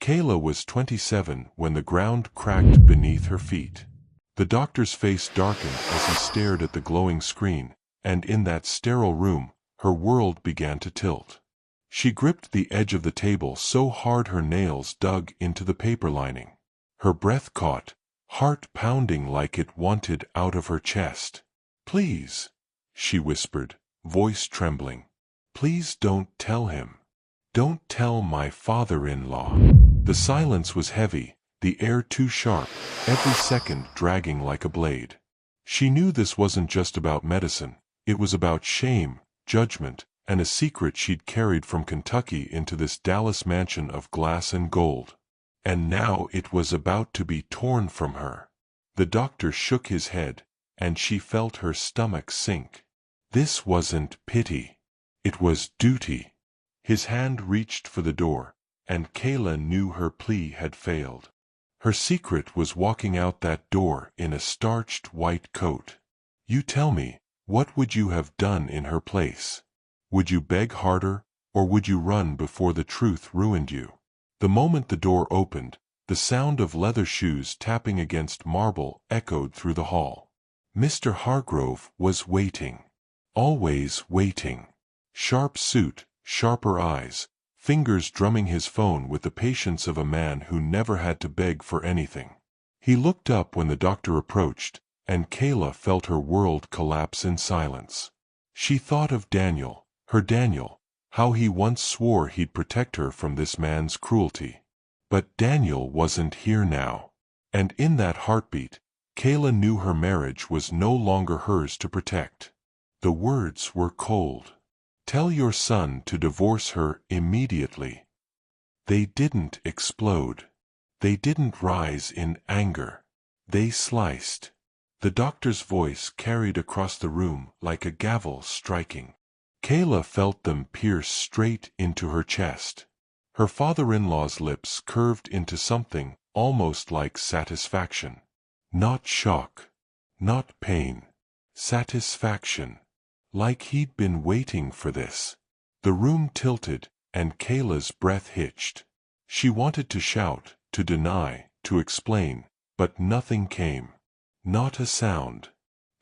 Kayla was 27 when the ground cracked beneath her feet. The doctor's face darkened as he stared at the glowing screen, and in that sterile room, her world began to tilt. She gripped the edge of the table so hard her nails dug into the paper lining. Her breath caught, heart pounding like it wanted out of her chest. "Please," she whispered, voice trembling. "Please don't tell him. Don't tell my father-in-law." The silence was heavy, the air too sharp, every second dragging like a blade. She knew this wasn't just about medicine, it was about shame, judgment, and a secret she'd carried from Kentucky into this Dallas mansion of glass and gold. And now it was about to be torn from her. The doctor shook his head, and she felt her stomach sink. This wasn't pity. It was duty. His hand reached for the door, and Kayla knew her plea had failed. Her secret was walking out that door in a starched white coat. "You tell me, what would you have done in her place? Would you beg harder, or would you run before the truth ruined you?" The moment the door opened, the sound of leather shoes tapping against marble echoed through the hall. Mr. Hargrove was waiting. Always waiting. Sharp suit, sharper eyes, fingers drumming his phone with the patience of a man who never had to beg for anything. He looked up when the doctor approached, and Kayla felt her world collapse in silence. She thought of Daniel, her Daniel, how he once swore he'd protect her from this man's cruelty. But Daniel wasn't here now. And in that heartbeat, Kayla knew her marriage was no longer hers to protect. The words were cold. "Tell your son to divorce her immediately." They didn't explode. They didn't rise in anger. They sliced. The doctor's voice carried across the room like a gavel striking. Kayla felt them pierce straight into her chest. Her father-in-law's lips curved into something almost like satisfaction. Not shock. Not pain. Satisfaction. Like he'd been waiting for this. The room tilted, and Kayla's breath hitched. She wanted to shout, to deny, to explain, but nothing came. Not a sound.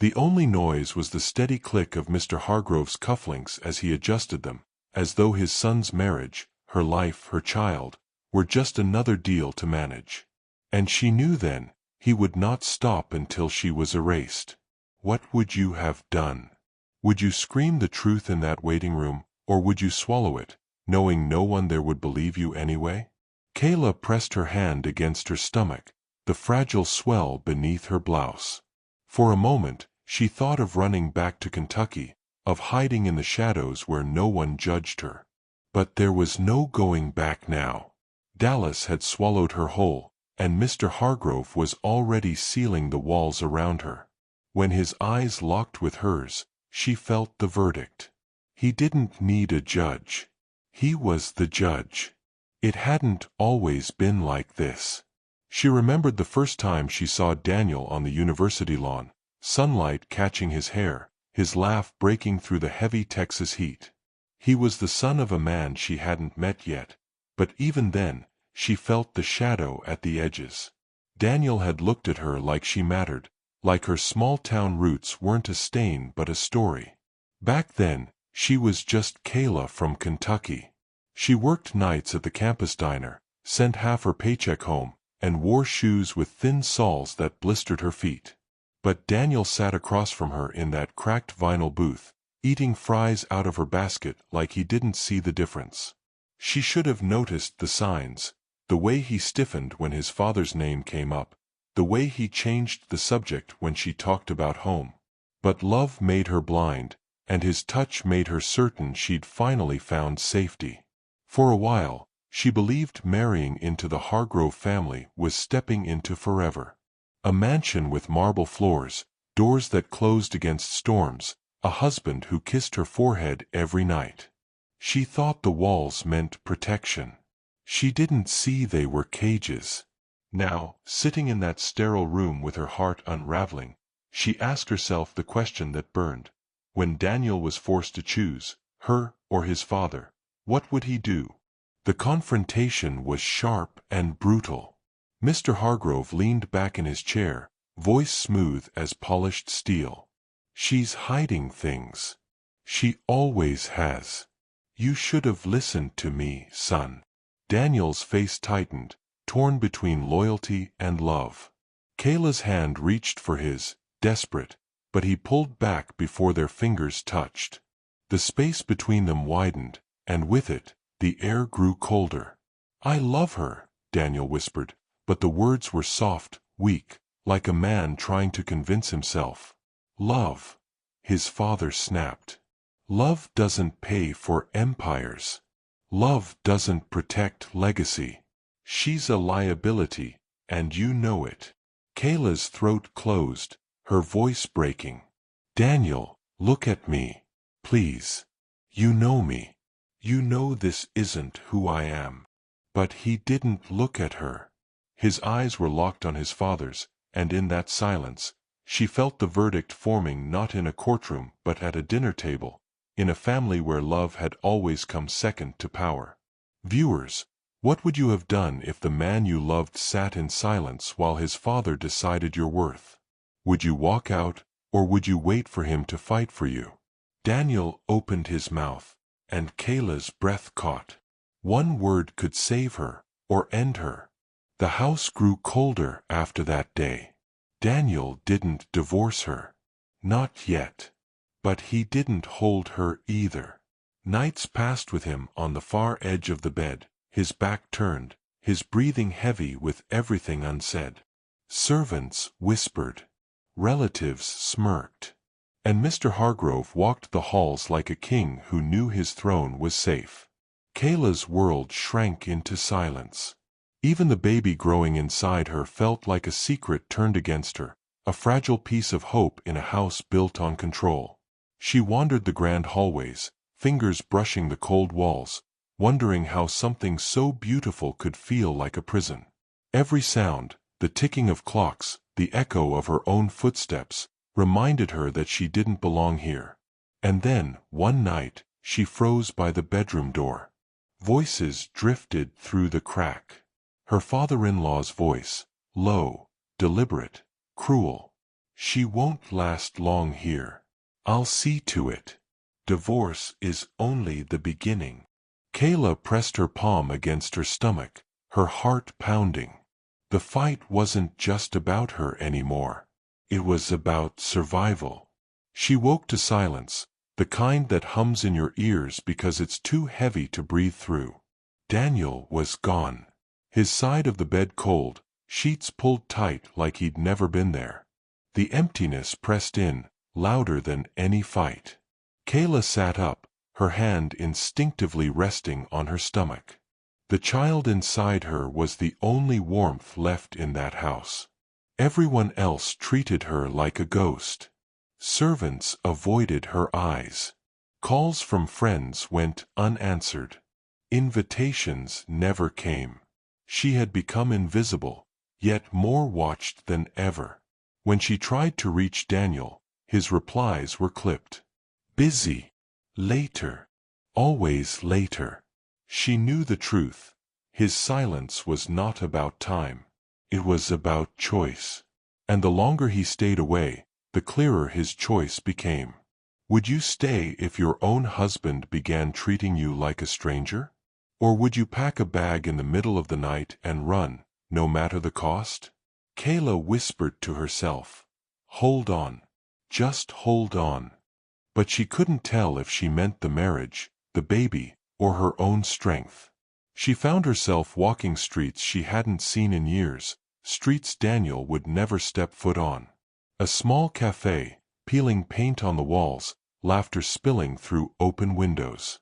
The only noise was the steady click of Mr. Hargrove's cufflinks as he adjusted them, as though his son's marriage, her life, her child, were just another deal to manage. And she knew then, he would not stop until she was erased. What would you have done? Would you scream the truth in that waiting room, or would you swallow it, knowing no one there would believe you anyway? Kayla pressed her hand against her stomach, the fragile swell beneath her blouse. For a moment, she thought of running back to Kentucky, of hiding in the shadows where no one judged her. But there was no going back now. Dallas had swallowed her whole, and Mr. Hargrove was already sealing the walls around her. When his eyes locked with hers, she felt the verdict. He didn't need a judge. He was the judge. It hadn't always been like this. She remembered the first time she saw Daniel on the university lawn, sunlight catching his hair, his laugh breaking through the heavy Texas heat. He was the son of a man she hadn't met yet, but even then, she felt the shadow at the edges. Daniel had looked at her like she mattered, like her small-town roots weren't a stain but a story. Back then, she was just Kayla from Kentucky. She worked nights at the campus diner, sent half her paycheck home, and wore shoes with thin soles that blistered her feet. But Daniel sat across from her in that cracked vinyl booth, eating fries out of her basket like he didn't see the difference. She should have noticed the signs, the way he stiffened when his father's name came up, the way he changed the subject when she talked about home. But love made her blind, and his touch made her certain she'd finally found safety. For a while, she believed marrying into the Hargrove family was stepping into forever. A mansion with marble floors, doors that closed against storms, a husband who kissed her forehead every night. She thought the walls meant protection. She didn't see they were cages. Now, sitting in that sterile room with her heart unraveling, she asked herself the question that burned. When Daniel was forced to choose, her or his father, what would he do? The confrontation was sharp and brutal. Mr. Hargrove leaned back in his chair, voice smooth as polished steel. "She's hiding things. She always has. You should have listened to me, son." Daniel's face tightened, torn between loyalty and love. Kayla's hand reached for his, desperate, but he pulled back before their fingers touched. The space between them widened, and with it, the air grew colder. "I love her," Daniel whispered, but the words were soft, weak, like a man trying to convince himself. "Love," his father snapped. "Love doesn't pay for empires. Love doesn't protect legacy. She's a liability, and you know it." Kayla's throat closed, her voice breaking. "Daniel, look at me. Please. You know me. You know this isn't who I am." But he didn't look at her. His eyes were locked on his father's, and in that silence, she felt the verdict forming not in a courtroom but at a dinner table, in a family where love had always come second to power. Viewers, what would you have done if the man you loved sat in silence while his father decided your worth? Would you walk out, or would you wait for him to fight for you? Daniel opened his mouth, and Kayla's breath caught. One word could save her, or end her. The house grew colder after that day. Daniel didn't divorce her. Not yet. But he didn't hold her either. Nights passed with him on the far edge of the bed, his back turned, his breathing heavy with everything unsaid. Servants whispered. Relatives smirked. And Mr. Hargrove walked the halls like a king who knew his throne was safe. Kayla's world shrank into silence. Even the baby growing inside her felt like a secret turned against her, a fragile piece of hope in a house built on control. She wandered the grand hallways, fingers brushing the cold walls, wondering how something so beautiful could feel like a prison. Every sound, the ticking of clocks, the echo of her own footsteps, reminded her that she didn't belong here. And then, one night, she froze by the bedroom door. Voices drifted through the crack. Her father-in-law's voice, low, deliberate, cruel. "She won't last long here. I'll see to it. Divorce is only the beginning." Kayla pressed her palm against her stomach, her heart pounding. The fight wasn't just about her anymore. It was about survival. She woke to silence, the kind that hums in your ears because it's too heavy to breathe through. Daniel was gone. His side of the bed cold, sheets pulled tight like he'd never been there. The emptiness pressed in, louder than any fight. Kayla sat up, her hand instinctively resting on her stomach. The child inside her was the only warmth left in that house. Everyone else treated her like a ghost. Servants avoided her eyes. Calls from friends went unanswered. Invitations never came. She had become invisible, yet more watched than ever. When she tried to reach Daniel, his replies were clipped. Busy. Later. Always later. She knew the truth. His silence was not about time. It was about choice. And the longer he stayed away, the clearer his choice became. Would you stay if your own husband began treating you like a stranger? Or would you pack a bag in the middle of the night and run, no matter the cost? Kayla whispered to herself, "Hold on. Just hold on." But she couldn't tell if she meant the marriage, the baby, or her own strength. She found herself walking streets she hadn't seen in years, streets Daniel would never step foot on. A small cafe, peeling paint on the walls, laughter spilling through open windows.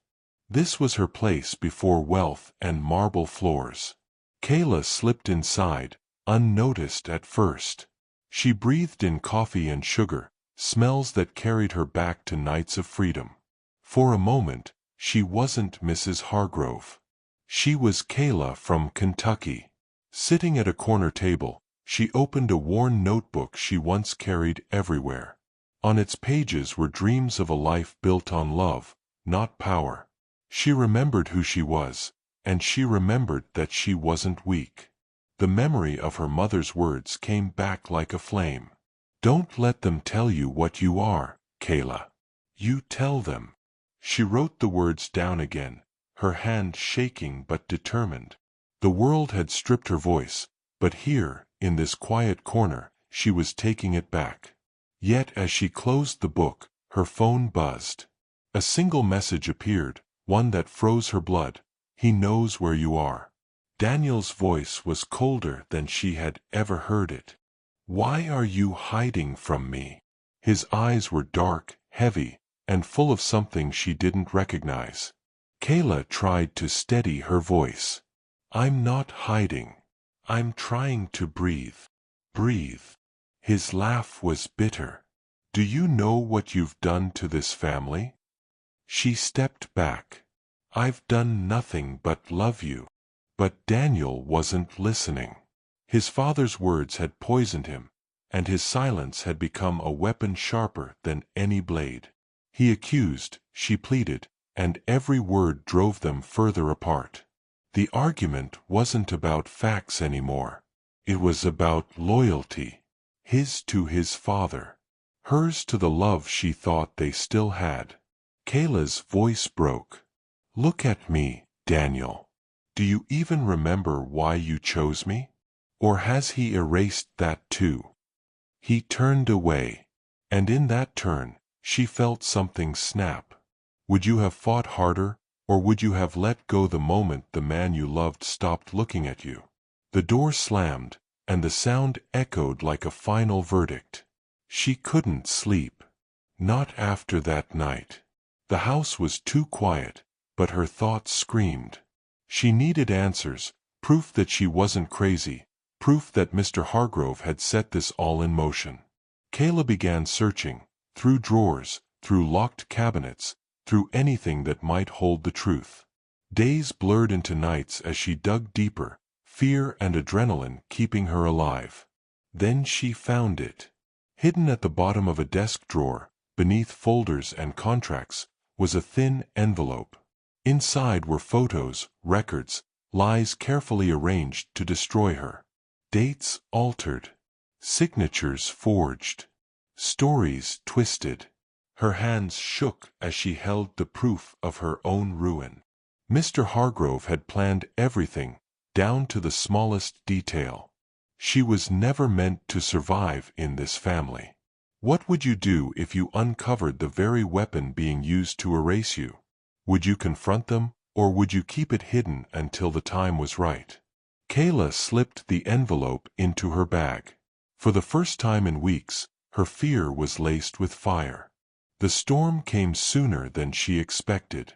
This was her place before wealth and marble floors. Kayla slipped inside, unnoticed at first. She breathed in coffee and sugar, smells that carried her back to nights of freedom. For a moment, she wasn't Mrs. Hargrove. She was Kayla from Kentucky. Sitting at a corner table, she opened a worn notebook she once carried everywhere. On its pages were dreams of a life built on love, not power. She remembered who she was, and she remembered that she wasn't weak. The memory of her mother's words came back like a flame. Don't let them tell you what you are, Kayla. You tell them. She wrote the words down again, her hand shaking but determined. The world had stripped her voice, but here, in this quiet corner, she was taking it back. Yet as she closed the book, her phone buzzed. A single message appeared, one that froze her blood. He knows where you are. Daniel's voice was colder than she had ever heard it. Why are you hiding from me? His eyes were dark, heavy, and full of something she didn't recognize. Kayla tried to steady her voice. I'm not hiding. I'm trying to breathe. Breathe. His laugh was bitter. Do you know what you've done to this family? She stepped back. I've done nothing but love you. But Daniel wasn't listening. His father's words had poisoned him, and his silence had become a weapon sharper than any blade. He accused, she pleaded, and every word drove them further apart. The argument wasn't about facts anymore. It was about loyalty. His to his father. Hers to the love she thought they still had. Kayla's voice broke. Look at me, Daniel. Do you even remember why you chose me? Or has he erased that too? He turned away, and in that turn, she felt something snap. Would you have fought harder, or would you have let go the moment the man you loved stopped looking at you? The door slammed, and the sound echoed like a final verdict. She couldn't sleep. Not after that night. The house was too quiet, but her thoughts screamed. She needed answers, proof that she wasn't crazy, proof that Mr. Hargrove had set this all in motion. Kayla began searching, through drawers, through locked cabinets, through anything that might hold the truth. Days blurred into nights as she dug deeper, fear and adrenaline keeping her alive. Then she found it. Hidden at the bottom of a desk drawer, beneath folders and contracts, was a thin envelope. Inside were photos, records, lies carefully arranged to destroy her. Dates altered. Signatures forged. Stories twisted. Her hands shook as she held the proof of her own ruin. Mr. Hargrove had planned everything, down to the smallest detail. She was never meant to survive in this family. What would you do if you uncovered the very weapon being used to erase you? Would you confront them, or would you keep it hidden until the time was right? Kayla slipped the envelope into her bag. For the first time in weeks, her fear was laced with fire. The storm came sooner than she expected.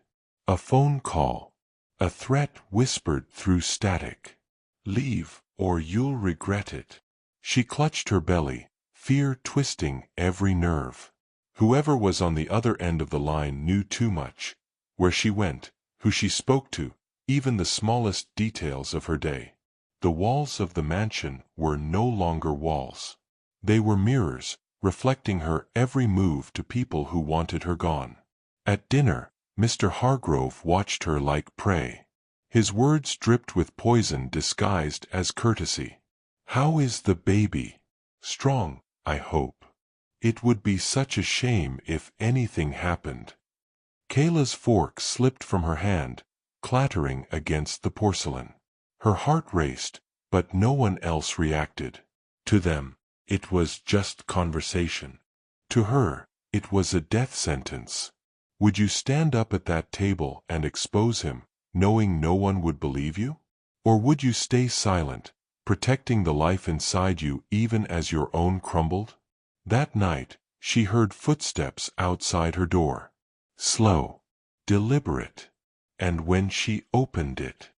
A phone call. A threat whispered through static. Leave, or you'll regret it. She clutched her belly, fear twisting every nerve. Whoever was on the other end of the line knew too much. Where she went, who she spoke to, even the smallest details of her day. The walls of the mansion were no longer walls. They were mirrors, reflecting her every move to people who wanted her gone. At dinner, Mr. Hargrove watched her like prey. His words dripped with poison disguised as courtesy. How is the baby? Strong, I hope. It would be such a shame if anything happened. Kayla's fork slipped from her hand, clattering against the porcelain. Her heart raced, but no one else reacted. To them, it was just conversation. To her, it was a death sentence. Would you stand up at that table and expose him, knowing no one would believe you? Or would you stay silent, protecting the life inside you even as your own crumbled? That night, she heard footsteps outside her door. Slow, deliberate. And when she opened it,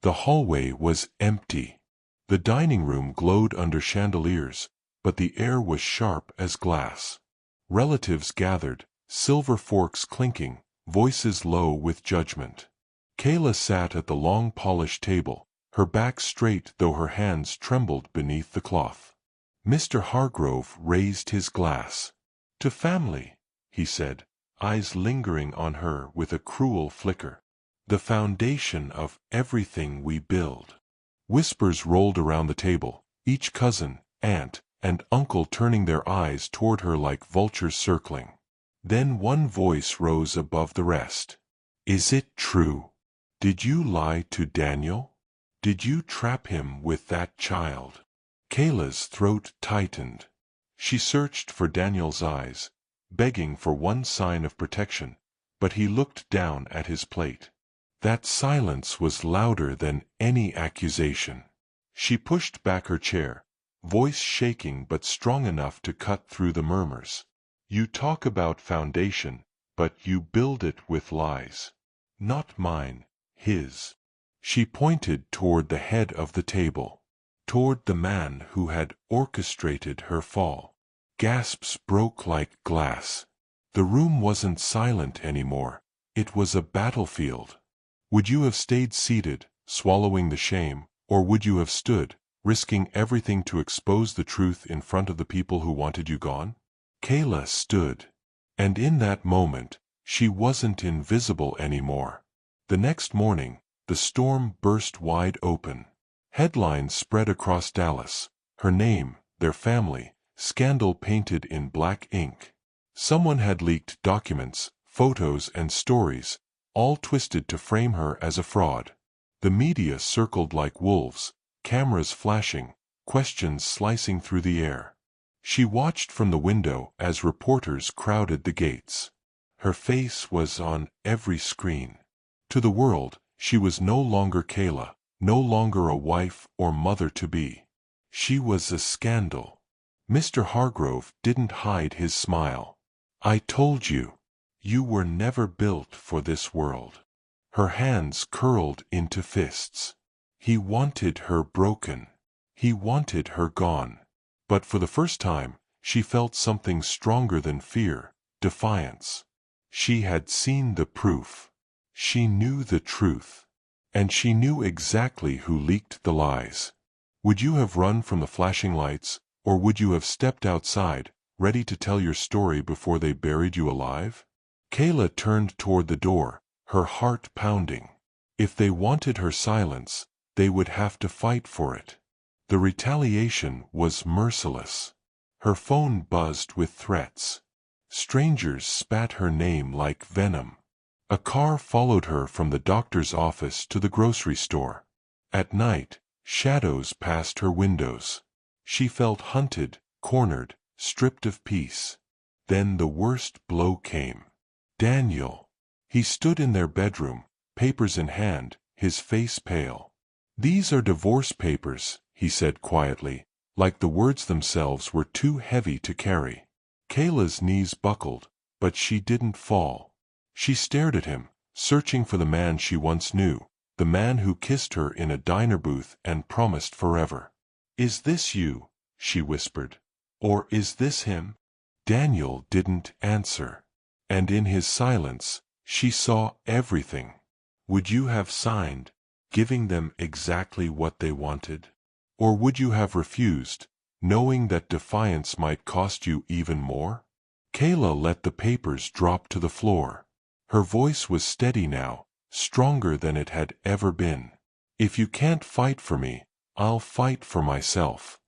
the hallway was empty. The dining room glowed under chandeliers, but the air was sharp as glass. Relatives gathered, silver forks clinking, voices low with judgment. Kayla sat at the long polished table, her back straight though her hands trembled beneath the cloth. Mr. Hargrove raised his glass. To family, he said, eyes lingering on her with a cruel flicker. The foundation of everything we build. Whispers rolled around the table, each cousin, aunt, and uncle turning their eyes toward her like vultures circling. Then one voice rose above the rest. Is it true? Did you lie to Daniel? Did you trap him with that child? Kayla's throat tightened. She searched for Daniel's eyes, begging for one sign of protection, but he looked down at his plate. That silence was louder than any accusation. She pushed back her chair, voice shaking but strong enough to cut through the murmurs. You talk about foundation, but you build it with lies. Not mine, his. She pointed toward the head of the table, toward the man who had orchestrated her fall. Gasps broke like glass. The room wasn't silent anymore. It was a battlefield. Would you have stayed seated, swallowing the shame, or would you have stood, risking everything to expose the truth in front of the people who wanted you gone? Kayla stood. And in that moment, she wasn't invisible anymore. The next morning, the storm burst wide open. Headlines spread across Dallas. Her name, their family, scandal painted in black ink. Someone had leaked documents, photos, and stories, all twisted to frame her as a fraud. The media circled like wolves, cameras flashing, questions slicing through the air. She watched from the window as reporters crowded the gates. Her face was on every screen. To the world, she was no longer Kayla, no longer a wife or mother-to-be. She was a scandal. Mr. Hargrove didn't hide his smile. I told you. You were never built for this world. Her hands curled into fists. He wanted her broken. He wanted her gone. But for the first time, she felt something stronger than fear, defiance. She had seen the proof. She knew the truth. And she knew exactly who leaked the lies. Would you have run from the flashing lights, or would you have stepped outside, ready to tell your story before they buried you alive? Kayla turned toward the door, her heart pounding. If they wanted her silence, they would have to fight for it. The retaliation was merciless. Her phone buzzed with threats. Strangers spat her name like venom. A car followed her from the doctor's office to the grocery store. At night, shadows passed her windows. She felt hunted, cornered, stripped of peace. Then the worst blow came. Daniel. He stood in their bedroom, papers in hand, his face pale. These are divorce papers, he said quietly, like the words themselves were too heavy to carry. Kayla's knees buckled, but she didn't fall. She stared at him, searching for the man she once knew, the man who kissed her in a diner booth and promised forever. Is this you? She whispered. Or is this him? Daniel didn't answer. And in his silence, she saw everything. Would you have signed, giving them exactly what they wanted? Or would you have refused, knowing that defiance might cost you even more? Kayla let the papers drop to the floor. Her voice was steady now, stronger than it had ever been. If you can't fight for me, I'll fight for myself.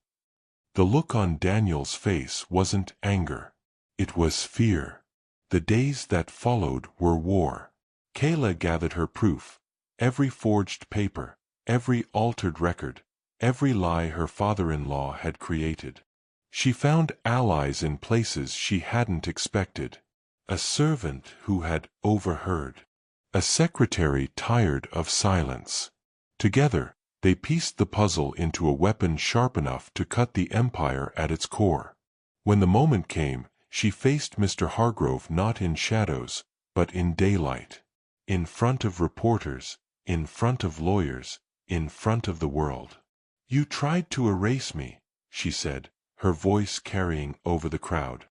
The look on Daniel's face wasn't anger. It was fear. The days that followed were war. Kayla gathered her proof, every forged paper, every altered record, every lie her father-in-law had created. She found allies in places she hadn't expected. A servant who had overheard. A secretary tired of silence. Together, they pieced the puzzle into a weapon sharp enough to cut the empire at its core. When the moment came, she faced Mr. Hargrove not in shadows, but in daylight. In front of reporters, in front of lawyers, in front of the world. You tried to erase me, she said, her voice carrying over the crowd.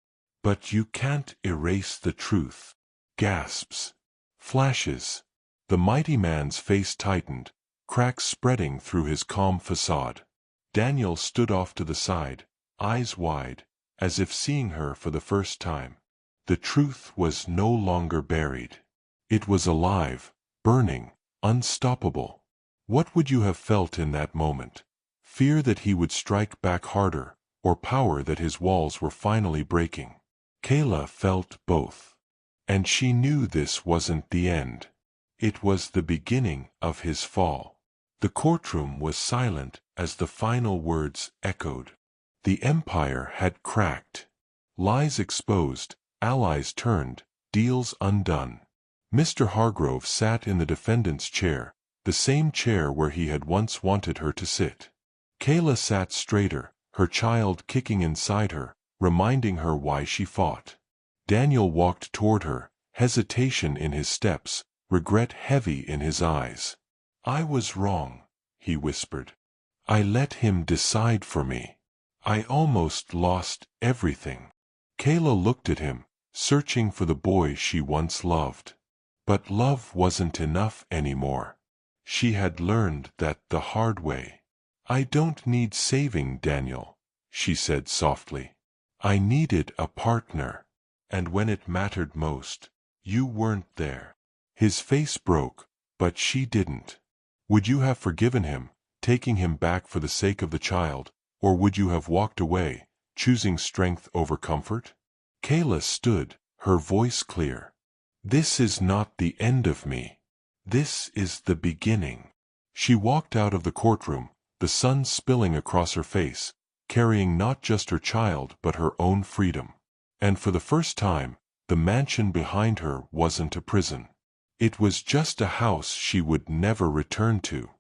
But you can't erase the truth. Gasps. Flashes. The mighty man's face tightened, cracks spreading through his calm facade. Daniel stood off to the side, eyes wide, as if seeing her for the first time. The truth was no longer buried. It was alive, burning, unstoppable. What would you have felt in that moment? Fear that he would strike back harder, or power that his walls were finally breaking? Kayla felt both. And she knew this wasn't the end. It was the beginning of his fall. The courtroom was silent as the final words echoed. The empire had cracked. Lies exposed, allies turned, deals undone. Mr. Hargrove sat in the defendant's chair, the same chair where he had once wanted her to sit. Kayla sat straighter, her child kicking inside her, reminding her why she fought. Daniel walked toward her, hesitation in his steps, regret heavy in his eyes. "I was wrong," he whispered. "I let him decide for me. I almost lost everything." Kayla looked at him, searching for the boy she once loved. But love wasn't enough anymore. She had learned that the hard way. "I don't need saving, Daniel," she said softly. "I needed a partner. And when it mattered most, you weren't there." His face broke, but she didn't. Would you have forgiven him, taking him back for the sake of the child, or would you have walked away, choosing strength over comfort? Kayla stood, her voice clear. "This is not the end of me. This is the beginning." She walked out of the courtroom, the sun spilling across her face, carrying not just her child but her own freedom. And for the first time, the mansion behind her wasn't a prison. It was just a house she would never return to.